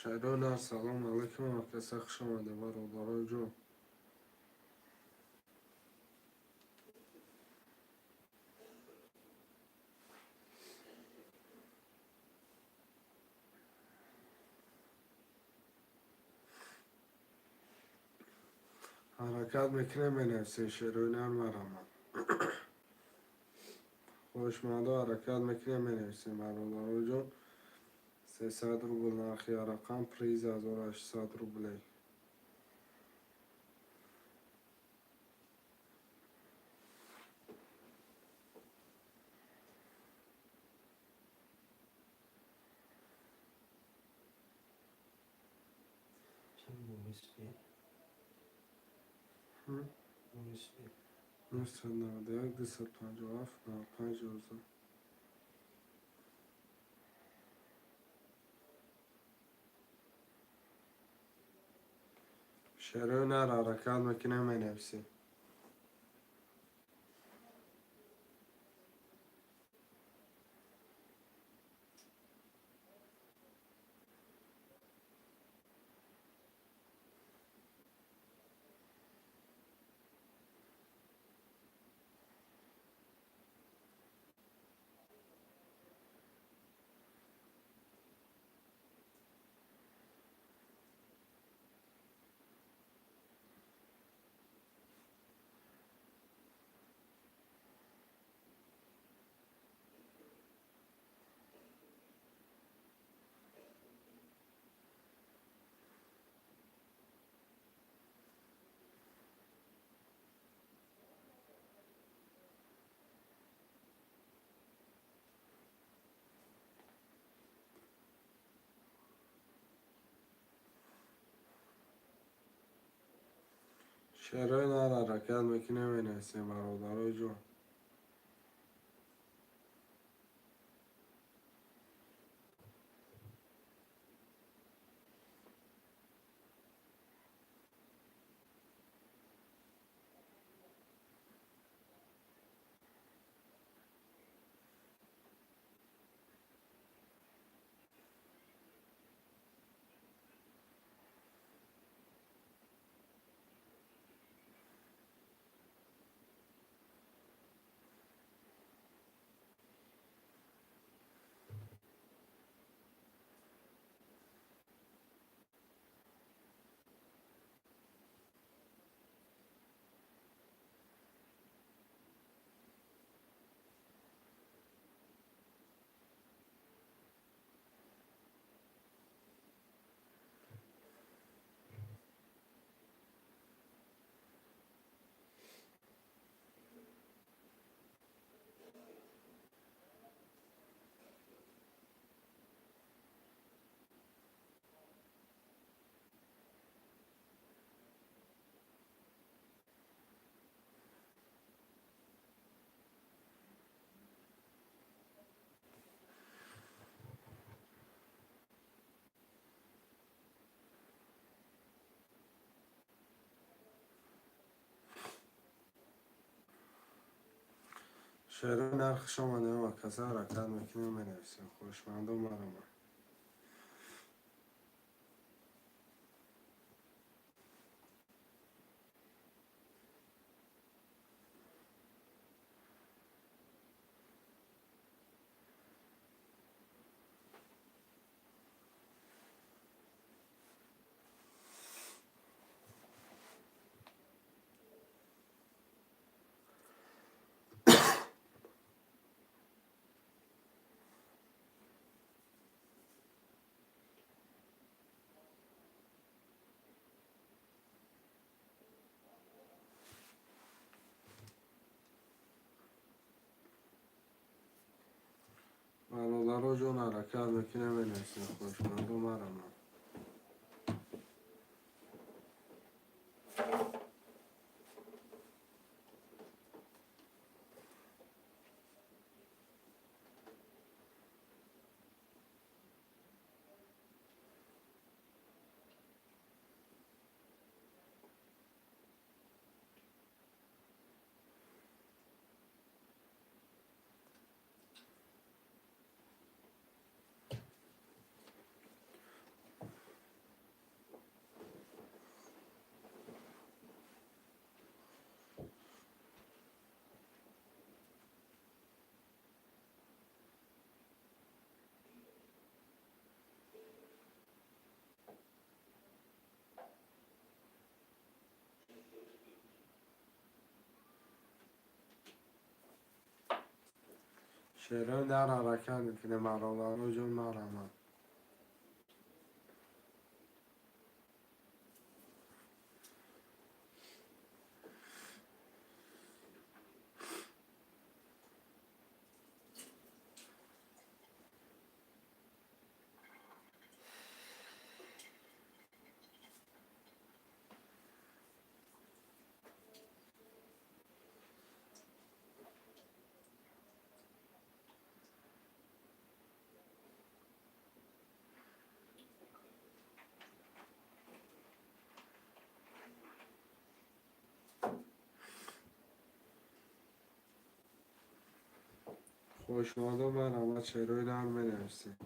شهران سلام علیکم و کسی خوش آمده برادرای جون. حرکت میکنه مینویسی شیرونی هم مرم خوشمنده حرکت میکنه مینویسیم برادرای جون. 300 روبل نرخی رقم پریز 1800 روبلی. نوست 91 257 95 11. شیرونی حرکت میکنه مینویسیم. شیرونی حرکت میکنه مینویسیم برادرای جون. شیرونی نرخ شما و کسی حرکت میکنه مینویسیم. خوشمنده مرم. برادرای جون حرکت میکنه مینویسیم. خوشمنده مرم. شعرهای در حرکت میکنه برادر جون مرحمت. خوشماده مرحمت شعرهای در مینویسیم.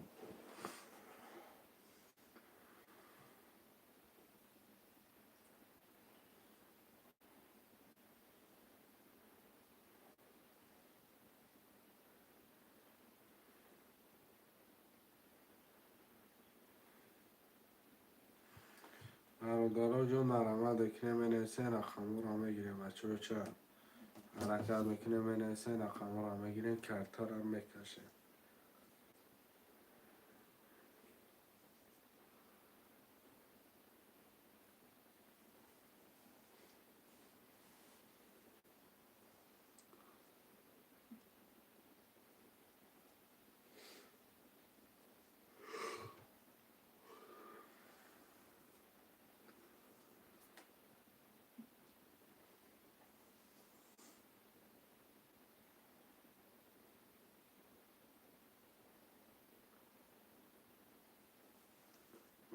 برادرها جون مرحمت دکنه مینویسین رقم را میگیریم بچه ها چه حرکت میکنه مینویسین رقم را میگیریم کرتا را میکشیم.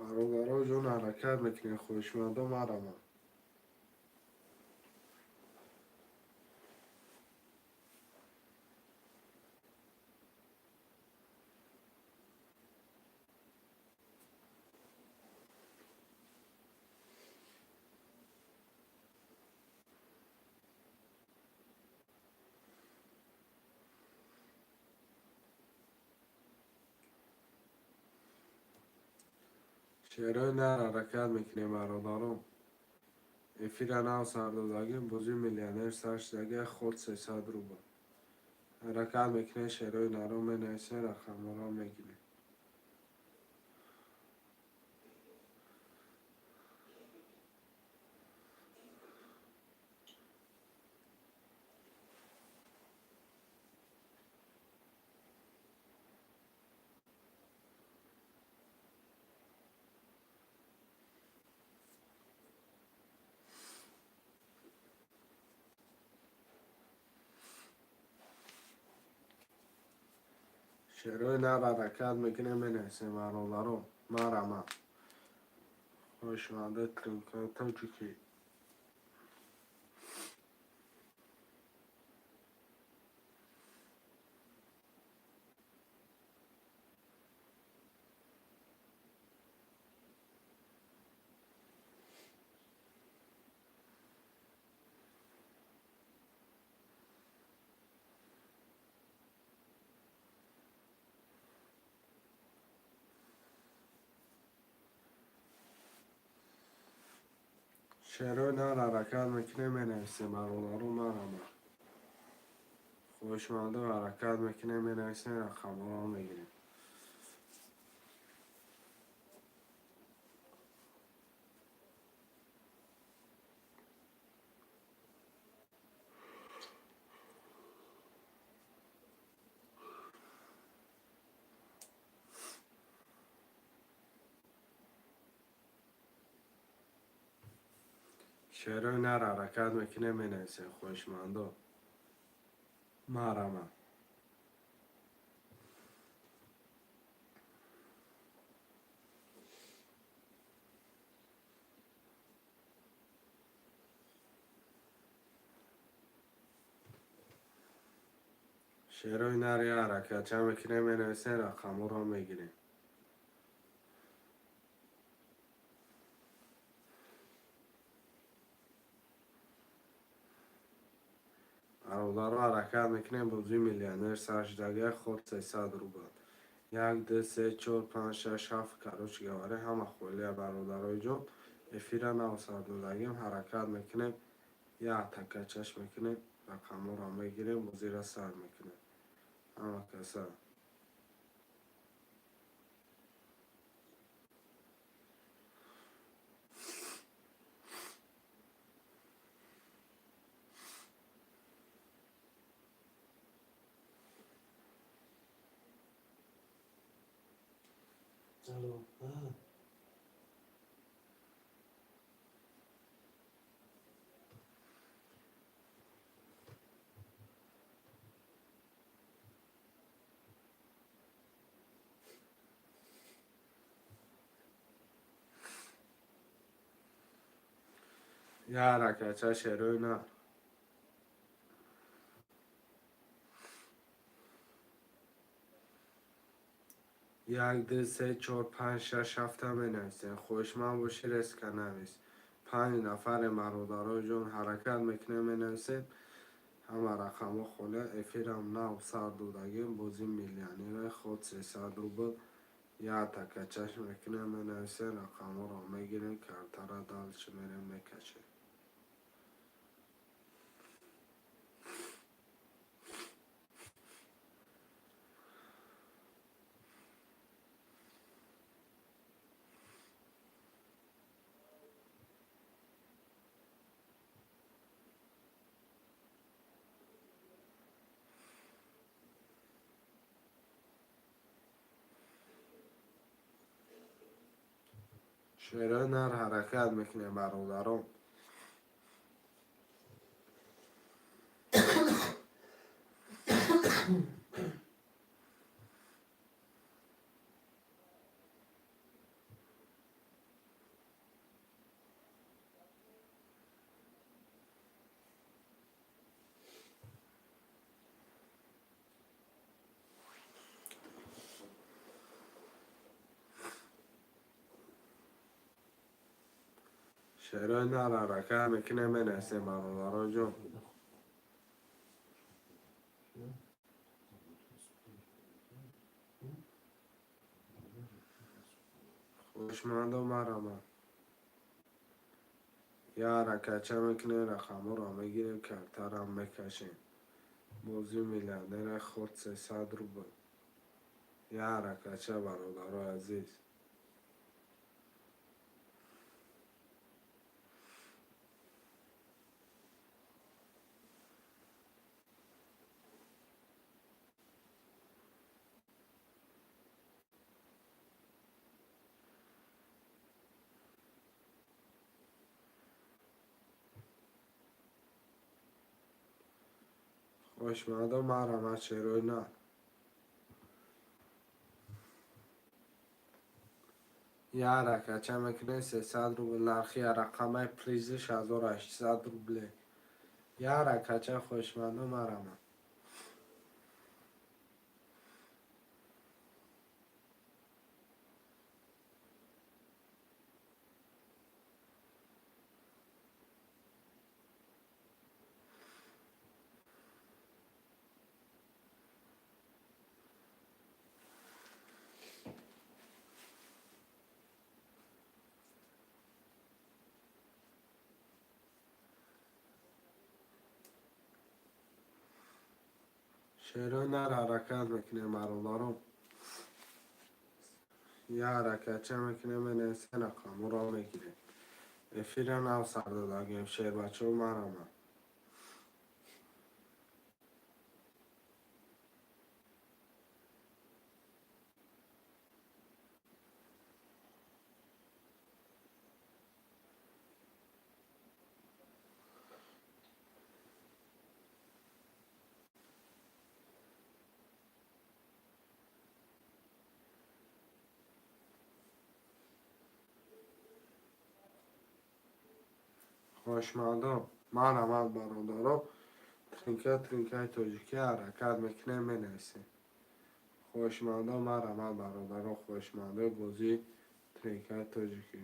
برادرها جون حرکت میکنه خوشماده مرحمت. شعرهای در حرکت میکنه برادرها. افیر نو سردادگیم بوزی میلیونر سرشدگی خود 300 روبل. حرکت میکنه شعرهای نرو مینویسه رقم را میگیره. شعرهای در حرکت میکنه مینویسه برادرها مرحمت. خوشماده ترینکاتا چوکی. شعرهای در حرکت میکنه مینویسه برادرها مرحمت. خوشماده و حرکت میکنه مینویسه رقم را میگیره. شعرهای در حرکت میکنه مینویسه خوشماده مرحمت. شعرهای نری حرکت چه میکنه مینویسه رقم را میگیره. برادرها حرکت میکنه بوزی میلیونر سرشدگی خود 300 روبل. 1 2 3 4 5 6 7 کروچ گواره همه خویلی برادرای جون افیر نو سردادگیم حرکت میکنه یا تکه چشم میکنه رقم را میگیره بوزی را سر میکنه. همه کسا یا رکچه شروع نه 1 2 3 4 5 6 7 بنویسین خوشمند باشید ریسک نویس 5 نفر برادرای جون حرکت میکنه بنویسین همه رقم ها خوله افیرم نو سر دودگیم بازی میلیونیر خود 300 روبل یا تکه چشم میکنه بنویسین رقم ها رو میگیرین کارتر دالش میرین میکشین شروع نر حرکت میکنه برادران شروع نر حرکت میکنه بنویسین برادران جون خوشمند و مرمت یا رکچه میکنه رقم ها رو میگیریم کارتر هم میکشیم بازی میلیونر خود 300 روبل یا رکچه برادرای عزیز خوشمند و مرمت شروع نه یا رکچه میکنه 300 روبل نرخی رقم پریزش 1800 روبله یا رکچه خوشمند و مرمت شروع نر حرکت میکنه برادران یا رکچه میکنه بنویسین رقم ها رو میگیریم افیر نو سردادگیم شیر بچه و مرمت خوشمندم مرمت برادران ترینکه ترینکه توجیکی حرکت میکنه بنویسین خوشمنده مرمت برادران خوشمنده بازی ترینکه توجیکی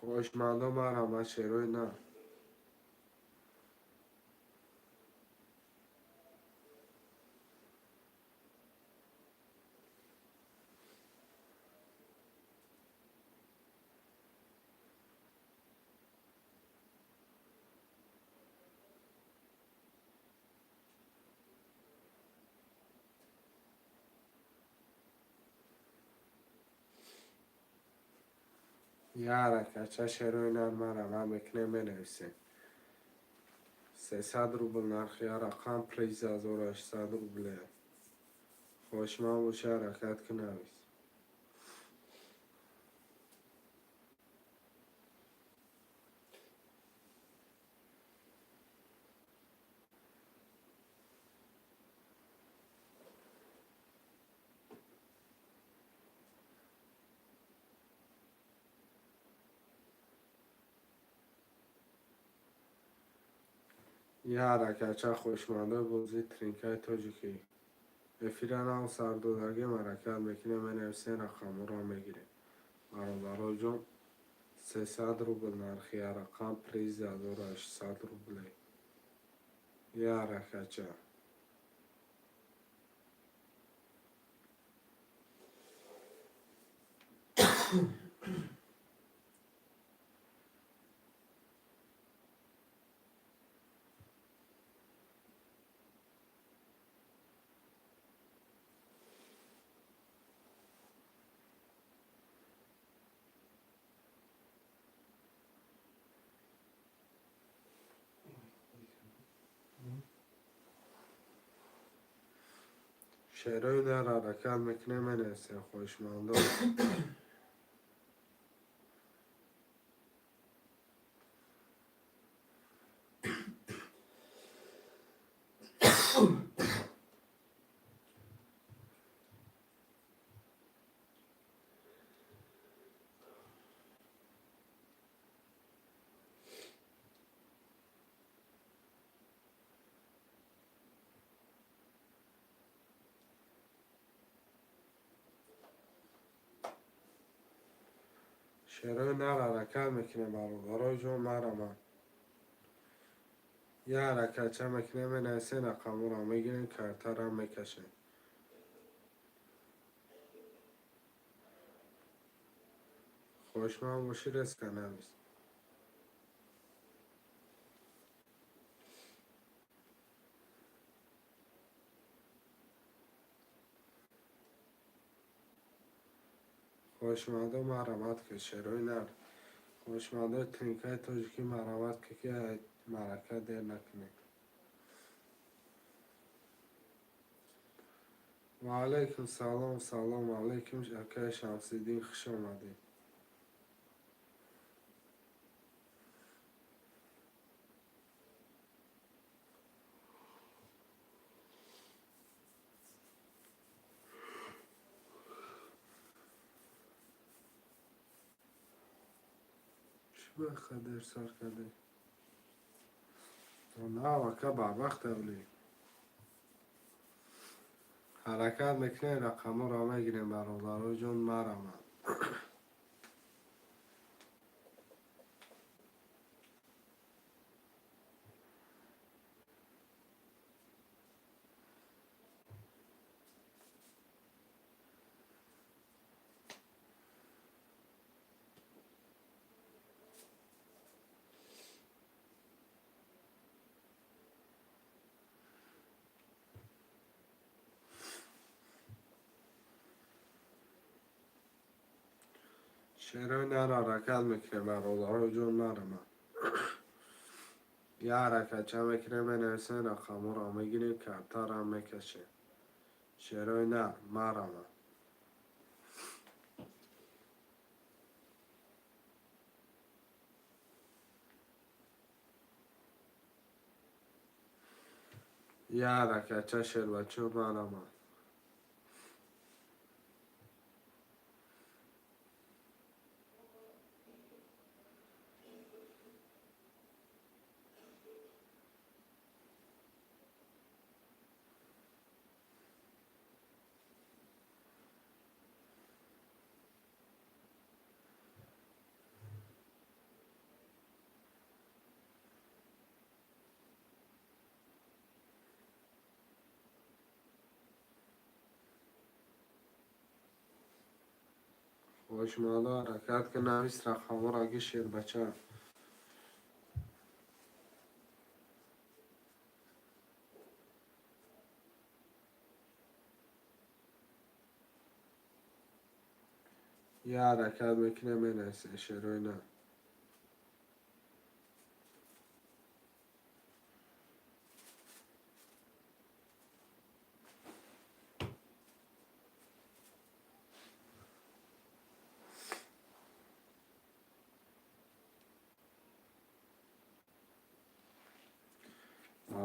هوشمندم مرا شروع نه. یاره کچه شروع نه مرا من بکنه بنویسیم 300 روبل نرخی رقم پریز 1800 روبله خوشمان باشه حرکت که نویس. یاره کچه خوشمانده بوزی ترینکای توجیکی افیران او سردودگی مرکت میکنه بنویسین رقم را میگیریم برادرها جون 300 روبل نرخی رقم پریز 1800 روبله یاره کچه شروع در حرکت میکنه بنویسین خوشمانده شروع در حرکت میکنه برادرها جون مرا یه حرکت چه میکنه بنویسین رقم را میگیرین کرتر هم میکشین خوشمان باشی رسک نویس. خوشمانده مرمت که شروع نر خوشمانده ترینکای توجیکی مرمت که مرکت دیر نکنه. و علیکم سلام سلام علیکم اکای شمسیدین خوش آمدین. چی بخدر سر کرده؟ نه وکا با وقت اولی حرکت میکنه رقم را میگیریم برادرها جون مرمت شروع نر حرکت میکنه برادرها جون مرمت یه حرکت چه میکنه بنویسین رقم را میگیریم کرتر هم میکشیم شروع نر مرمت یه حرکت چه شیر بچه مرمت خوشمالا حرکت که نویس رقم را اگه شیر بچه یه حرکت میکنه مینویسه شیروی نه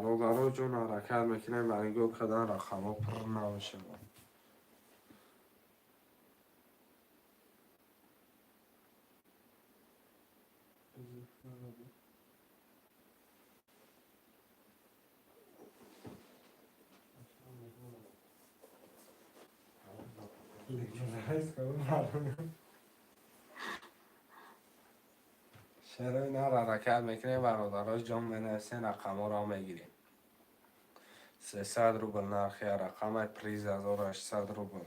برادرها جون حرکت میکنه برای گو کدن رقم ها پر نمیشه شیروی نه حرکت میکنه برادرها جون مینویسه رقم ها را میگیریم 300 روبل نرخی رقم پریز 1800 روبل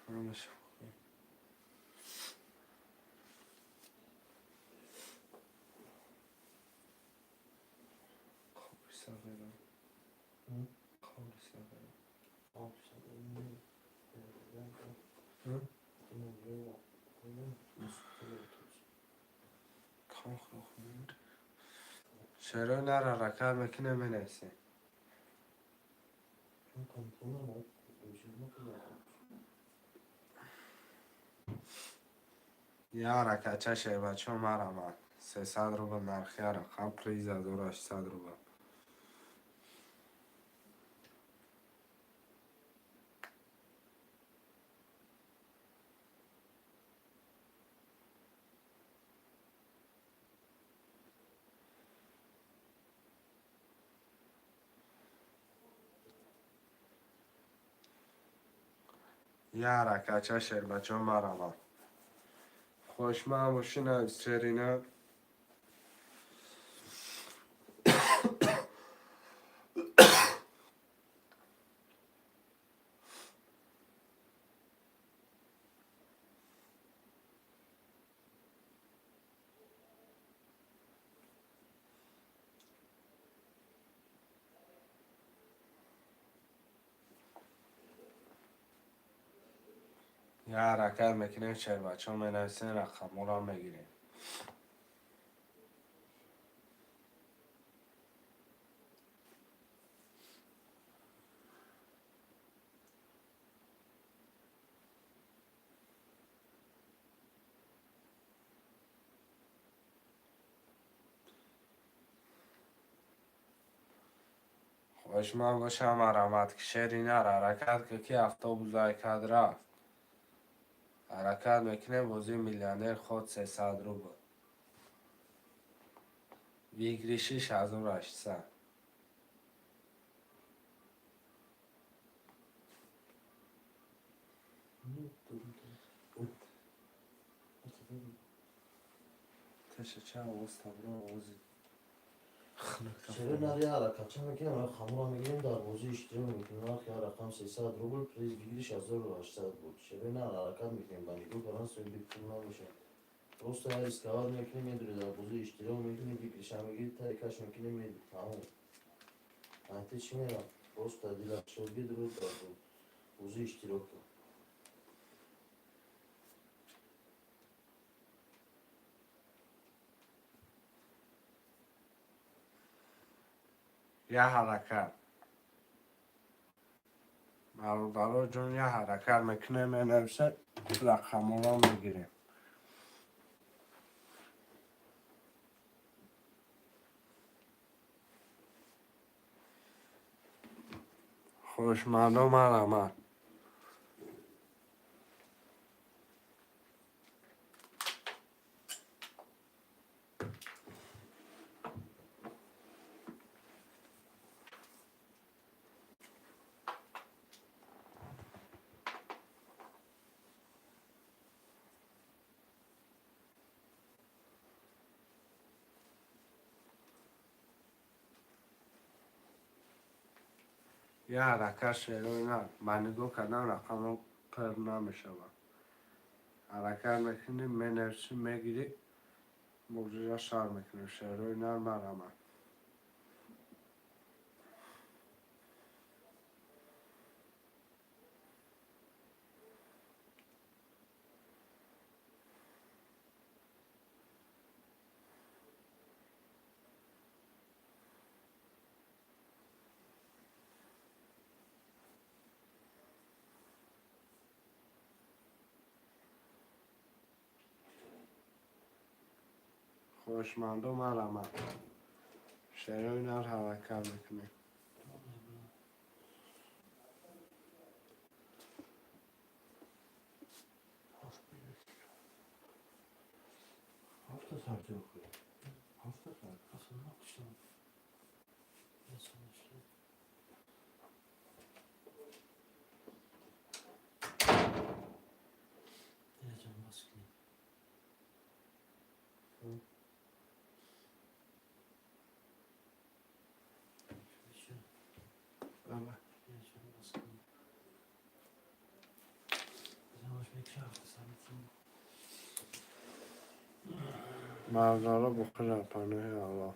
نمیشه خوبی سفیدم خوبی سفیدم شیروی نه حرکت میکنه مینویسه یه حرکت چه شیر بچه ها مرمت 300 روبل نرخی رقم پریز 1800 روبل یه حرکت چه شیر بچه ها مرمت خوشمه باشین از شیرینه یه حرکت میکنه شیر بچه ها مینویسه رقم را میگیریم خوشمه باشه مرمت که شیرینه حرکت که کی هفته بزای کد رفت حرکت میکنه بازی میلیونر خود 300 روبل ویگری 6800 تشه چه اوستا برو اوزی چرا نری حرکت چه میکنیم را خمور میگیریم در بازی اشتراک میکنیم نرخ رقم 300 روبل پریز بگیریش 1800 بود چرا نه حرکت میکنیم بانیگو بران سوی بیتون نمیشه روستا هر اسکواد میکنیم میدونی در بازی اشتراک میکنیم بگیریش هم میگیریم تایکش میکنیم میدونی تمام انتی چی میرم روستا دیل شلگی درود در بازی اشتراک کن یه حرکت برادرها جون یه حرکت میکنه مینویسه رقم را میگیریم خوشمنده مرمت یه حرکت شروع نه من نگاه کردم رقم پر نمیشه حرکت میکنی منرسی میگیری موجود شار میکنی شروع نه مرمه خوشمندو مرمه شروع نه حرکت میکنی Hafta sardı okuyor. Hafta sardı. Kafamı akıştım. En son işte. Diyeceğim baskıyı. Şu بله diyeceğim baskıyı. Yavaş bekle hafta sanatım. مردارا بخیر پناه الله